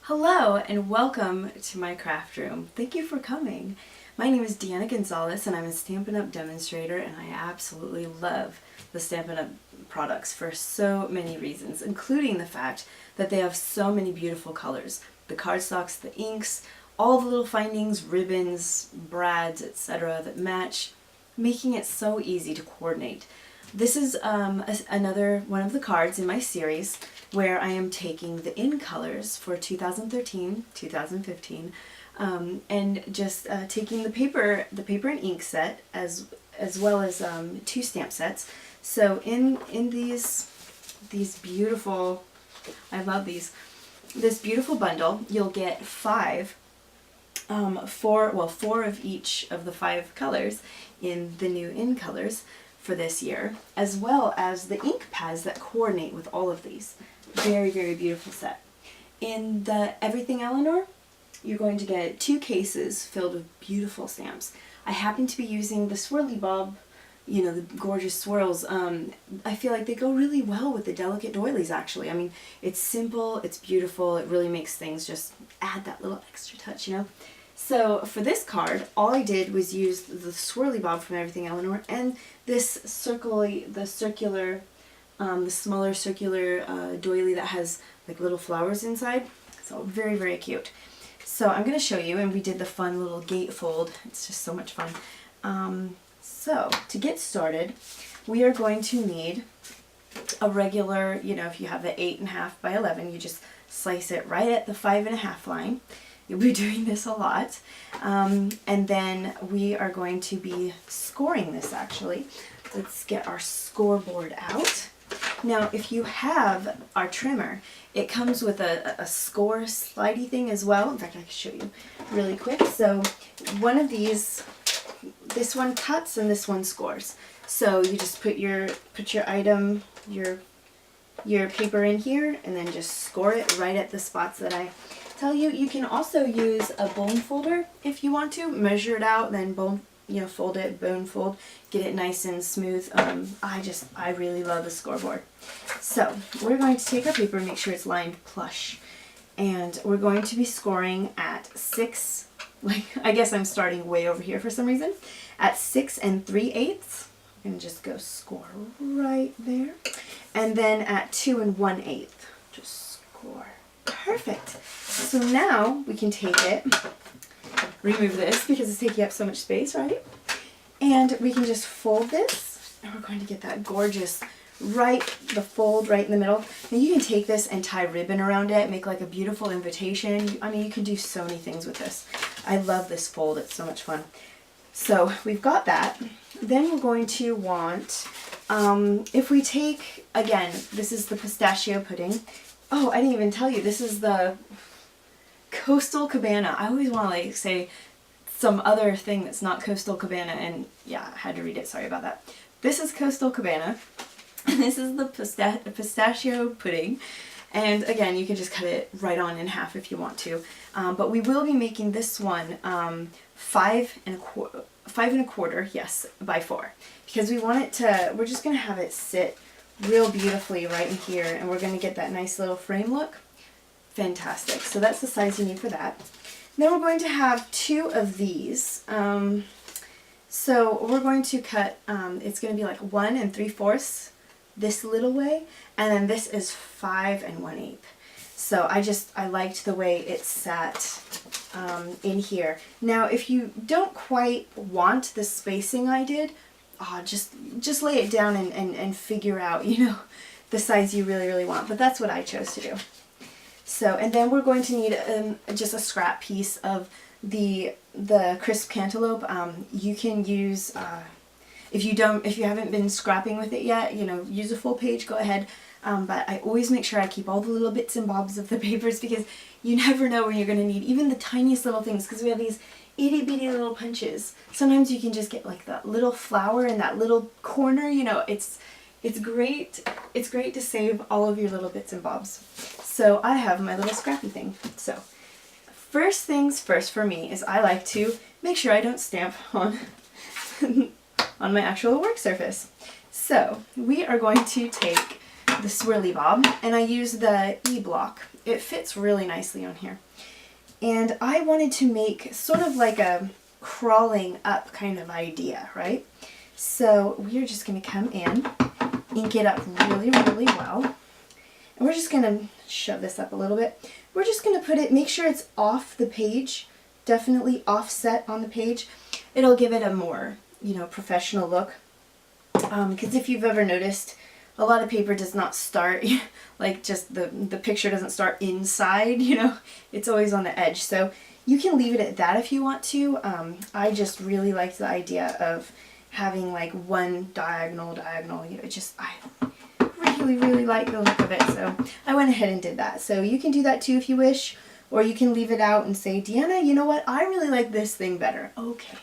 Hello and welcome to my craft room. Thank you for coming. My name is Deanna Gonzalez and I'm a Stampin' Up demonstrator, and I absolutely love the Stampin' Up products for so many reasons, including the fact that they have so many beautiful colors. The cardstocks, the inks, all the little findings, ribbons, brads, etc. that match, making it so easy to coordinate. This is another one of the cards in my series where I am taking the in colors for 2013, 2015, and just taking the paper and ink set as well as two stamp sets. So in these beautiful, I love these, this beautiful bundle, you'll get four of each of the 5 colors in the new in colors for this year, as well as the ink pads that coordinate with all of these. Very, very beautiful set. In the Everything Eleanor, you're going to get 2 cases filled with beautiful stamps. I happen to be using the Swirly Bob, you know, the gorgeous swirls. I feel like they go really well with the delicate doilies, actually. I mean, it's simple, it's beautiful, it really makes things just add that little extra touch, you know? So for this card, all I did was use the Swirly Bob from Everything Eleanor and this the smaller circular doily that has like little flowers inside. So very, very cute. So I'm going to show you, and we did the fun little gatefold. It's just so much fun. So to get started, we are going to need a regular, you know, if you have the 8.5 by 11, you just slice it right at the 5.5 line. You'll be doing this a lot. And then we are going to be scoring this actually. Let's get our scoreboard out. Now, if you have our trimmer, it comes with a score slidey thing as well. In fact, I can show you really quick. So one of these, this one cuts and this one scores. So you just put your item, your paper in here, and then just score it right at the spots that I tell you. You can also use a bone folder if you want to. Measure it out, then fold it, bone fold, get it nice and smooth. I really love the scoreboard. So we're going to take our paper and make sure it's lined plush. And we're going to be scoring at 6, like, I guess I'm starting way over here for some reason, at 6 3/8. I'm going to just go score right there. And then at 2 1/8, just score. Perfect. So now we can take it, remove this because it's taking up so much space, right? And we can just fold this, and we're going to get that gorgeous the fold right in the middle. And you can take this and tie ribbon around it, make like a beautiful invitation. I mean, you can do so many things with this. I love this fold, it's so much fun. So we've got that. Then we're going to want, if we take, again, this is the pistachio pudding. Oh, I didn't even tell you, this is the Coastal Cabana. I always want to like say some other thing that's not Coastal Cabana, and yeah, I had to read it, sorry about that. This is Coastal Cabana, and this is the pistachio pudding, and again, you can just cut it right on in half if you want to, but we will be making this one 5 1/4, yes, by 4, because we want it to, we're just going to have it sit real beautifully right in here, and we're going to get that nice little frame look. Fantastic. So that's the size you need for that. Then we're going to have 2 of these. So we're going to cut, it's going to be like 1 3/4 this little way, and then this is 5 1/8. So I liked the way it sat in here. Now if you don't quite want the spacing I did, just lay it down and figure out, you know, the size you really, really want. But that's what I chose to do. So, and then we're going to need just a scrap piece of the crisp cantaloupe. You can use, if you haven't been scrapping with it yet, you know, use a full page, go ahead. But I always make sure I keep all the little bits and bobs of the papers, because you never know when you're going to need even the tiniest little things, because we have these itty bitty little punches. Sometimes you can just get like that little flower in that little corner, you know, it's great. It's great to save all of your little bits and bobs. So I have my little scrappy thing. So first things first for me is I like to make sure I don't stamp on on my actual work surface. So we are going to take the swirly bob, and I use the E block. It fits really nicely on here. And I wanted to make sort of like a crawling up kind of idea, right? So we are just going to come in, ink it up really, really well. And we're just going to shove this up a little bit. We're just going to put it, make sure it's off the page, definitely offset on the page. It'll give it a more, you know, professional look. Because if you've ever noticed, a lot of paper does not start, like just the picture doesn't start inside, you know, it's always on the edge. So you can leave it at that if you want to. I just really liked the idea of having like one diagonal, you know, I really, really like the look of it. So I went ahead and did that. So you can do that too if you wish, or you can leave it out and say, Deanna, you know what, I really like this thing better. Okay,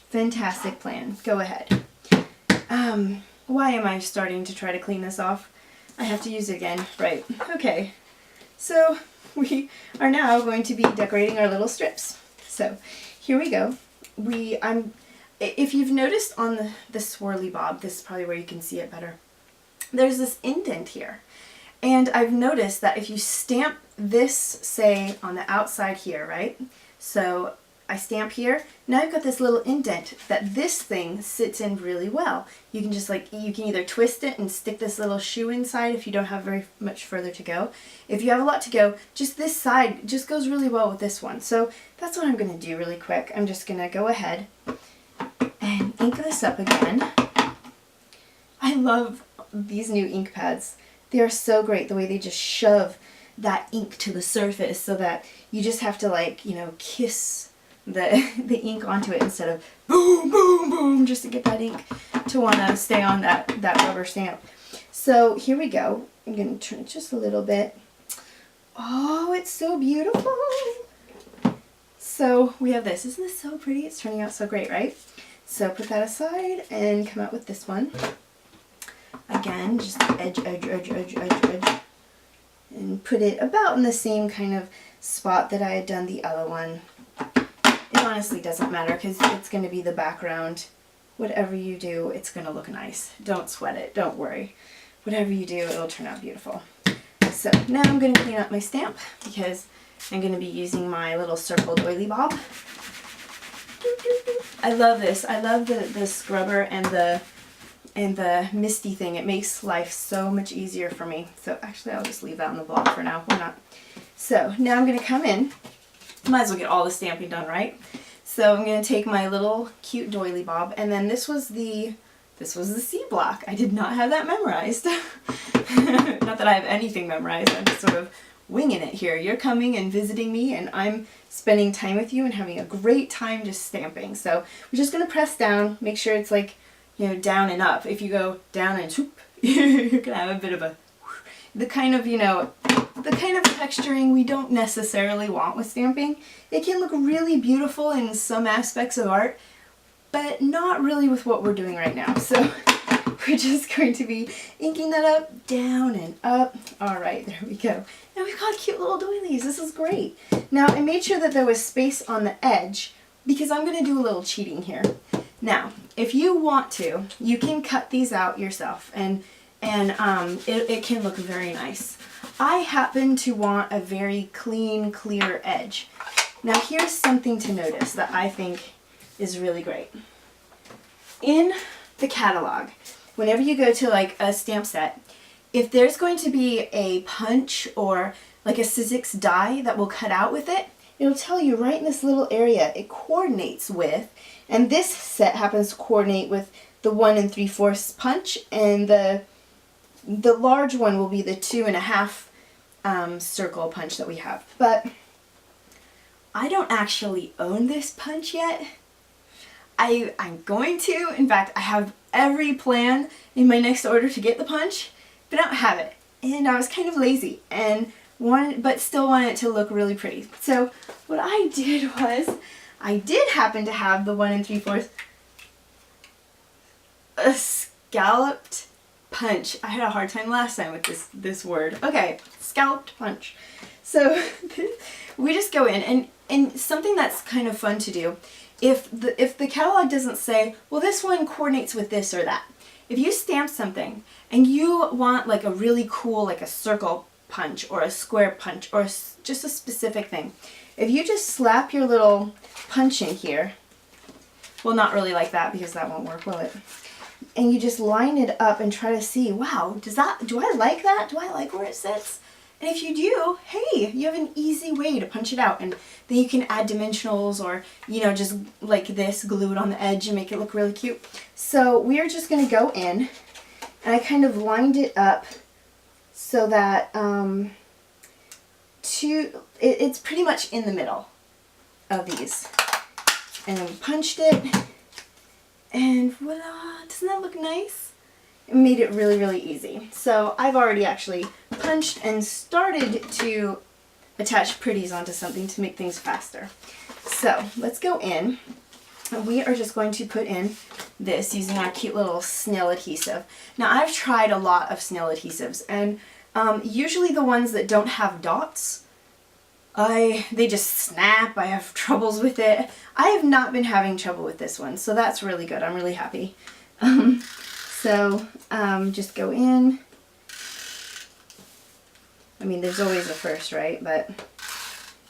fantastic plan, go ahead. Why am I starting to try to clean this off? I have to use it again, right, okay. So we are now going to be decorating our little strips. So here we go. If you've noticed on the swirly bob, this is probably where you can see it better. There's this indent here. And I've noticed that if you stamp this, say, on the outside here, right? So I stamp here, now I've got this little indent that this thing sits in really well. You can just like, you can either twist it and stick this little shoe inside if you don't have very much further to go. If you have a lot to go, just this side just goes really well with this one. So that's what I'm going to do really quick. I'm just going to go ahead and ink this up again. I love these new ink pads. They are so great the way they just shove that ink to the surface so that you just have to, like, you know, kiss the ink onto it instead of boom, boom, boom, just to get that ink to want to stay on that rubber stamp. So here we go. I'm going to turn it just a little bit. Oh, it's so beautiful. So we have this. Isn't this so pretty? It's turning out so great, right? So put that aside and come out with this one. Again, just edge, edge, edge, edge, edge, edge. And put it about in the same kind of spot that I had done the other one. It honestly doesn't matter because it's going to be the background. Whatever you do, it's going to look nice. Don't sweat it. Don't worry. Whatever you do, it'll turn out beautiful. So now I'm going to clean up my stamp because I'm going to be using my little circle doily bob. I love this. I love the scrubber and the misty thing. It makes life so much easier for me. So actually I'll just leave that on the block for now. Why not? So now I'm going to come in. Might as well get all the stamping done, right? So I'm going to take my little cute doily bob, and then this was the C block. I did not have that memorized. Not that I have anything memorized. I'm just sort of winging it here. You're coming and visiting me, and I'm spending time with you and having a great time just stamping. So we're just going to press down, make sure it's like, you know, down and up. If you go down and swoop, you're going to have a bit of the kind of, you know, the kind of texturing we don't necessarily want with stamping. It can look really beautiful in some aspects of art, but not really with what we're doing right now. So we're just going to be inking that up, down and up. All right, there we go. Now we've got cute little doilies. This is great. Now I made sure that there was space on the edge because I'm going to do a little cheating here. Now, if you want to, you can cut these out yourself, and it can look very nice. I happen to want a very clean, clear edge. Now here's something to notice that I think is really great. In the catalog, whenever you go to like a stamp set, if there's going to be a punch or like a Sizzix die that will cut out with it, it'll tell you right in this little area it coordinates with, and this set happens to coordinate with the 1 3/4 punch, and the large one will be the 2.5 circle punch that we have. But I don't actually own this punch yet. I'm going to. In fact, I have every plan in my next order to get the punch, but I don't have it. And I was kind of lazy and but still wanted it to look really pretty. So what I did was, I did happen to have the 1 3/4 a scalloped punch. I had a hard time last time with this word. Okay, scalloped punch. So we just go in, and something that's kind of fun to do, if the catalog doesn't say, well, this one coordinates with this or that, if you stamp something and you want like a really cool, like a circle punch or a square punch or just a specific thing, if you just slap your little punch in here, well, not really like that because that won't work, will it? And you just line it up and try to see, wow, do I like that? Do I like where it sits? And if you do, hey, you have an easy way to punch it out. And then you can add dimensionals or, you know, just like this, glue it on the edge and make it look really cute. So we are just going to go in, and I kind of lined it up so that it's pretty much in the middle of these. And then we punched it, and voila, doesn't that look nice? It made it really, really easy. So I've already actually punched and started to attach pretties onto something to make things faster. So let's go in, and we are just going to put in this using our cute little snail adhesive. Now I've tried a lot of snail adhesives, and usually the ones that don't have dots, they just snap. I have troubles with it. I have not been having trouble with this one, so that's really good. I'm really happy. Just go in. I mean, there's always a first, right? But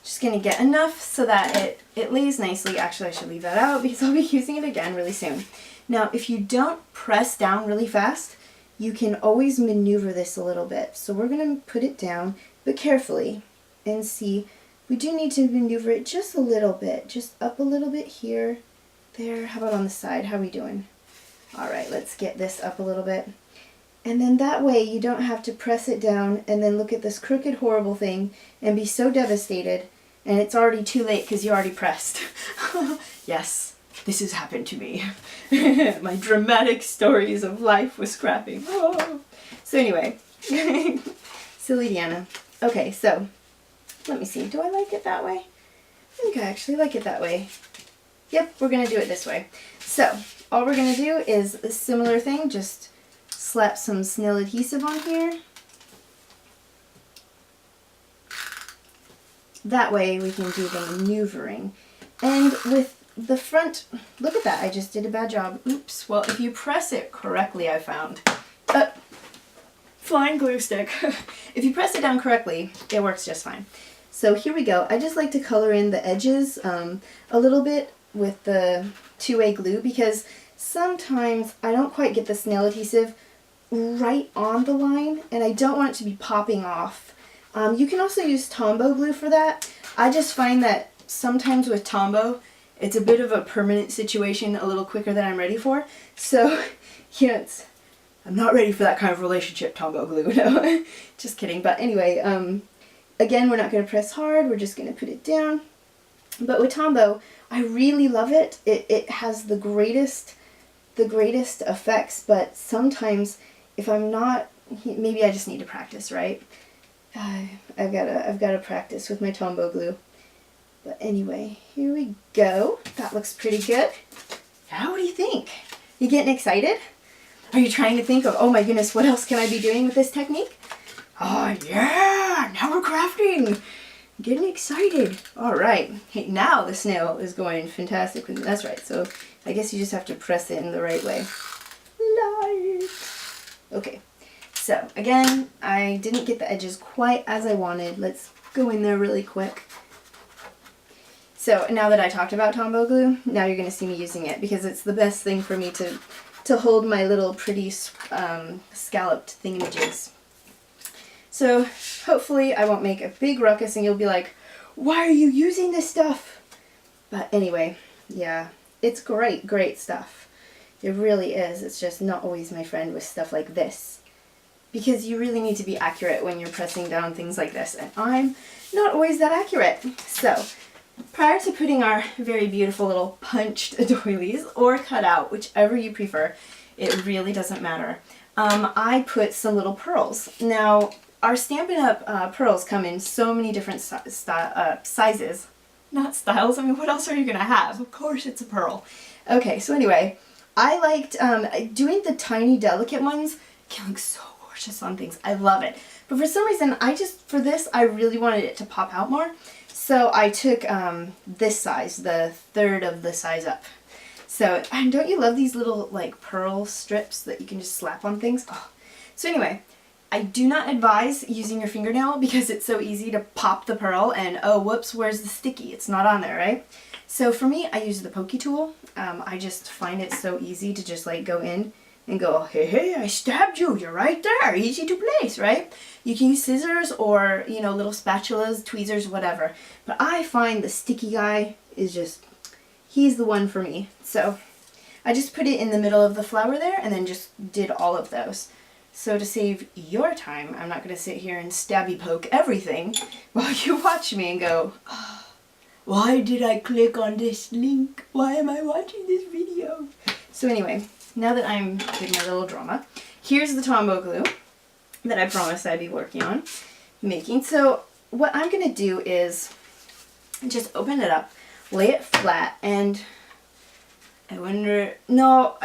just gonna get enough so that it lays nicely. Actually, I should leave that out because I'll be using it again really soon. Now, if you don't press down really fast, you can always maneuver this a little bit. So we're gonna put it down, but carefully, and see. We do need to maneuver it just a little bit, just up a little bit here, there. How about on the side? How are we doing? All right, let's get this up a little bit. And then that way you don't have to press it down and then look at this crooked, horrible thing and be so devastated, and it's already too late because you already pressed. Yes, this has happened to me. My dramatic stories of life with scrapping. Oh. So anyway, silly Deanna. Okay, so let me see. Do I like it that way? I think I actually like it that way. Yep, we're going to do it this way. So all we're going to do is a similar thing, just slap some snail adhesive on here. That way we can do the maneuvering. And with the front, look at that, I just did a bad job. Oops. Well, if you press it correctly, I found. Flying glue stick. If you press it down correctly, it works just fine. So here we go. I just like to color in the edges a little bit with the two-way glue because sometimes I don't quite get the snail adhesive right on the line and I don't want it to be popping off. You can also use Tombow glue for that. I just find that sometimes with Tombow it's a bit of a permanent situation a little quicker than I'm ready for. So, you know, I'm not ready for that kind of relationship, Tombow glue. No, just kidding. But anyway, again, we're not going to press hard. We're just going to put it down. But with Tombow, I really love it. It has the greatest effects. But sometimes, if I'm not, maybe I just need to practice, right? I've got to practice with my Tombow glue. But anyway, here we go. That looks pretty good. Now, what do you think? You getting excited? Are you trying to think of, oh my goodness, what else can I be doing with this technique? Oh yeah, now we're crafting. Getting excited. All right. Hey, now the snail is going fantastic with me. That's right. So I guess you just have to press it in the right way. Light. Okay. So again, I didn't get the edges quite as I wanted. Let's go in there really quick. So now that I talked about Tombow glue, now you're going to see me using it because it's the best thing for me to hold my little pretty scalloped thingamajigs. So hopefully I won't make a big ruckus and you'll be like, why are you using this stuff? But anyway, yeah, it's great stuff. It really is. It's just not always my friend with stuff like this. Because you really need to be accurate when you're pressing down things like this. And I'm not always that accurate. So prior to putting our very beautiful little punched doilies or cut out, whichever you prefer, it really doesn't matter. I put some little pearls. Now, our Stampin' Up! Pearls come in so many different sizes. Not styles, I mean, what else are you going to have? Of course it's a pearl. Okay, so anyway, I liked doing the tiny delicate ones. It can look so gorgeous on things. I love it. But for some reason, for this, I really wanted it to pop out more. So I took this size, the third of the size up. So, and don't you love these little like pearl strips that you can just slap on things? Oh. So anyway, I do not advise using your fingernail because it's so easy to pop the pearl and oh whoops, where's the sticky? It's not on there, right? So for me, I use the pokey tool. I just find it so easy to just like go in and go, hey, hey, I stabbed you, you're right there, easy to place, right? You can use scissors or, you know, little spatulas, tweezers, whatever. But I find the sticky guy is just, he's the one for me. So I just put it in the middle of the flower there and then just did all of those. So to save your time, I'm not going to sit here and stabby poke everything while you watch me and go, oh, why did I click on this link? Why am I watching this video? So anyway, now that I'm doing my little drama, here's the Tombow glue that I promised I'd be working on making. So what I'm going to do is just open it up, lay it flat, and I wonder, no,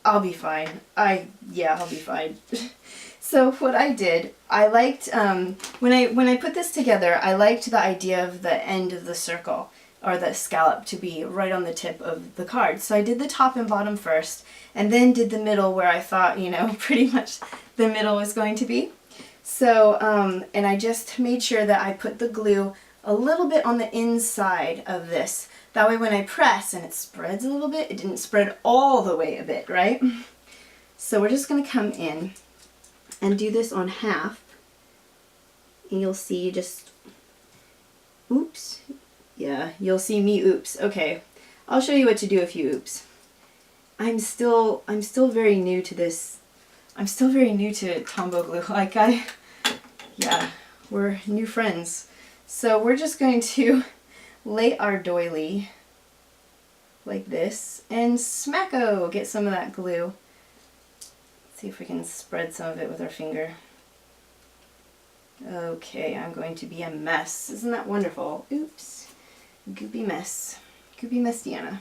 I'll be fine. Yeah, I'll be fine. So what I did, I liked, when I put this together, I liked the idea of the end of the circle, or the scallop, to be right on the tip of the card. So I did the top and bottom first, and then did the middle where I thought, you know, pretty much the middle was going to be. So, and I just made sure that I put the glue a little bit on the inside of this. That way when I press and it spreads a little bit, it didn't spread all the way a bit, right? So we're just going to come in and do this on half. And you'll see just, oops. Yeah, you'll see me oops. Okay, I'll show you what to do if you oops. I'm still very new to this. I'm still very new to Tombow glue. Like yeah, we're new friends. So we're just going to lay our doily like this and smacko, get some of that glue. Let's see if we can spread some of it with our finger. Okay, I'm going to be a mess. Isn't that wonderful? Oops. Goopy mess. Goopy mess, Deanna.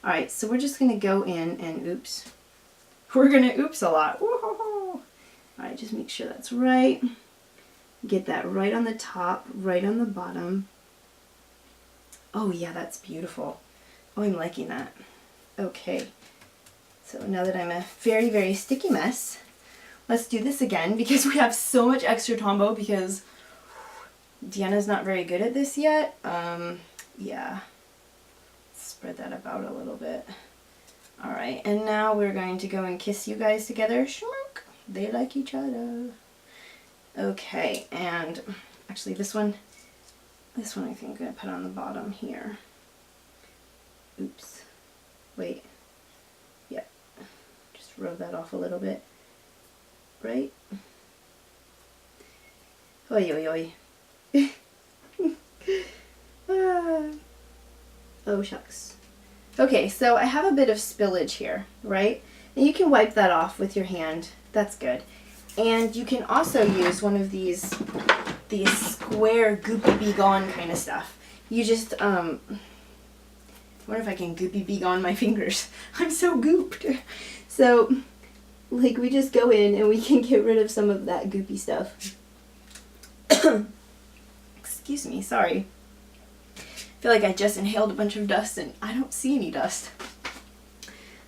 Alright, so we're just going to go in and oops. We're going to oops a lot. Alright, just make sure that's right. Get that right on the top, right on the bottom. Oh yeah, that's beautiful. Oh, I'm liking that. Okay, so now that I'm a very, very sticky mess, let's do this again because we have so much extra Tombow because Deanna's not very good at this yet. Yeah, spread that about a little bit. Alright, and now we're going to go and kiss you guys together. Shmurk. They like each other. Okay, and actually this one I think I'm going to put on the bottom here. Oops. Wait. Yeah. Just rub that off a little bit. Right? Oi, oi, oi. Oh, shucks. Okay, so I have a bit of spillage here, right? And you can wipe that off with your hand. That's good. And you can also use one of these square goopy be gone kind of stuff. You just, I wonder if I can goopy be gone my fingers. I'm so gooped. So, like, we just go in and we can get rid of some of that goopy stuff. Excuse me, sorry. I feel like I just inhaled a bunch of dust and I don't see any dust.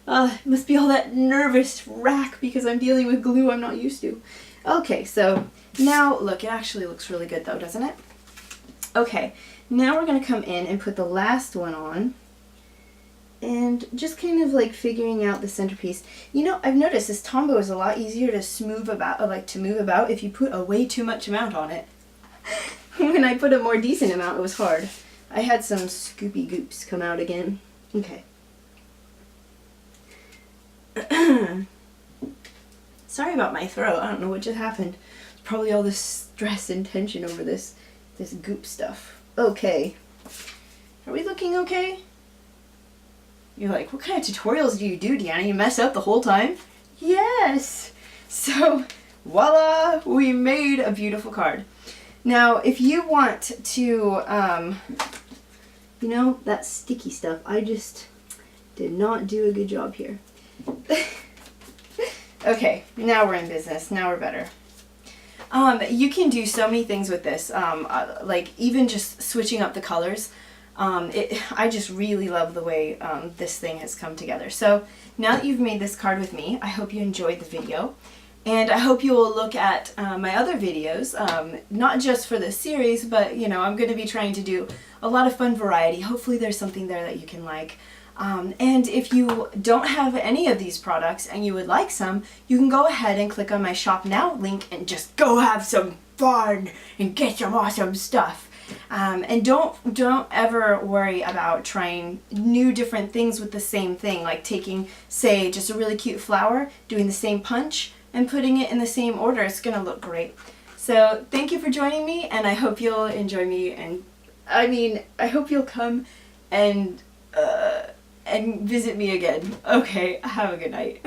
It must be all that nervous rack because I'm dealing with glue I'm not used to. Okay, so now, look, it actually looks really good though, doesn't it? Okay, now we're going to come in and put the last one on. And just kind of like figuring out the centerpiece. You know, I've noticed this Tombow is a lot easier to smooth about, like to move about if you put a way too much amount on it. When I put a more decent amount, it was hard. I had some scoopy goops come out again. Okay. Sorry about my throat. I don't know what just happened. It's probably all this stress and tension over this goop stuff. Okay. Are we looking okay? You're like, what kind of tutorials do you do, Deanna? You mess up the whole time? Yes! So, voila! We made a beautiful card. Now, if you want to, you know, that sticky stuff, I just did not do a good job here. Okay, now we're in business. Now we're better. You can do so many things with this, like even just switching up the colors. I just really love the way this thing has come together. So now that you've made this card with me, I hope you enjoyed the video. And I hope you will look at my other videos, not just for this series, but you know, I'm going to be trying to do a lot of fun variety. Hopefully there's something there that you can like. And if you don't have any of these products and you would like some, you can go ahead and click on my Shop Now link and just go have some fun and get some awesome stuff. And don't ever worry about trying new different things with the same thing, like taking, say, just a really cute flower, doing the same punch, and putting it in the same order. It's gonna look great. So thank you for joining me, and I hope you'll enjoy me, and I hope you'll come and visit me again. Okay, have a good night.